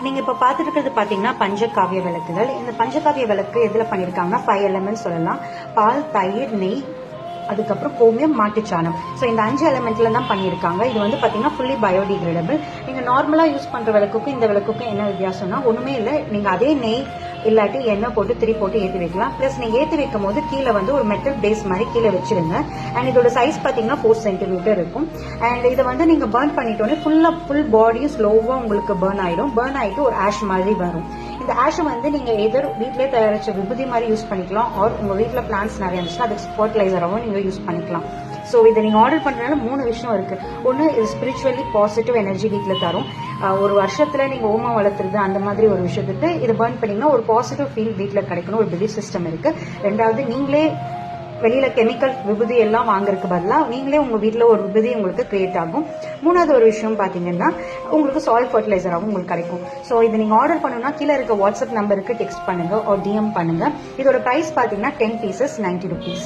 நீங்க இப்ப பாத்துட்டு இருக்கிறது பாத்தீங்கன்னா பஞ்சகாவிய விளக்குகள். இந்த பஞ்சகாவிய விளக்கு எதுல பண்ணிருக்காங்கன்னா 5 எலிமெண்ட் சொல்லலாம். பால், தயிர், நெய், அதுக்கப்புறம் கோமியம், மாட்டுச்சாணம். ஸோ இந்த 5 எலிமெண்ட்ல தான் பண்ணியிருக்காங்க. இது வந்து பாத்தீங்கன்னா ஃபுல்லி பயோடிகிரேடபிள். நீங்க நார்மலா யூஸ் பண்ற விளக்குக்கும் இந்த விளக்குக்கும் என்ன வித்தியாசம்னா ஒண்ணுமே இல்லை. நீங்க அதே நெய் இல்லாட்டி எண்ணெய் போட்டு திரி போட்டு ஏற்றி வைக்கலாம். பிளஸ் நீங்க ஏற்றி வைக்கும் போது கீழே வந்து ஒரு மெட்டல் பேஸ் மாதிரி கீழே வச்சிருங்க. அண்ட் இதோட சைஸ் பாத்தீங்கன்னா 4 சென்டிமீட்டர் இருக்கும். அண்ட் இதை வந்து நீங்க பர்ன் பண்ணிட்டோன்னே ஃபுல் பாடியும் ஸ்லோவா உங்களுக்கு பர்ன் ஆயிடும். பர்ன் ஆயிட்டு ஒரு ஆஷ் மாதிரி வரும். இந்த ஆஷை வந்து நீங்க எதர் வீட்லயே தயாரிச்ச விபூதி மாதிரி யூஸ் பண்ணிக்கலாம். ஆர் உங்க வீட்டுல பிளான்ஸ் நிறைய இருந்துச்சுன்னா அதுக்கு ஃபர்டிலைசராகவும் நீங்க யூஸ் பண்ணிக்கலாம். ஸோ இதை நீங்க ஆர்டர் பண்றதுனால 3 விஷயம் இருக்கு. ஒன்னு, இது ஸ்பிரிச்சுவலி பாசிட்டிவ் எனர்ஜி வீட்டுல தரும். ஒரு வருஷத்துல நீங்க ஓமம் வளர்த்துறது அந்த மாதிரி ஒரு விஷயத்துக்கு இது பர்ன் பண்ணீங்கன்னா ஒரு பாசிட்டிவ் ஃபீல் வீட்டுல கிடைக்கணும், ஒரு பிலீஃப் சிஸ்டம் இருக்கு. ரெண்டாவது, நீங்களே வெளியில கெமிக்கல் விபூதி எல்லாம் வாங்குறதுக்கு பதிலாக நீங்களே உங்க வீட்டுல ஒரு விபூதி உங்களுக்கு கிரியேட் ஆகும். மூணாவது ஒரு விஷயம் பாத்தீங்கன்னா உங்களுக்கு சாயில் ஃபர்டிலைசராகவும் உங்களுக்கு கிடைக்கும். ஸோ இது நீங்க ஆர்டர் பண்ணணும்னா கீழே இருக்க வாட்ஸ்அப் நம்பருக்கு டெக்ஸ்ட் பண்ணுங்க ஒரு டிஎம் பண்ணுங்க. இதோட பிரைஸ் பாத்தீங்கன்னா 10 பீசஸ் 90 rupees.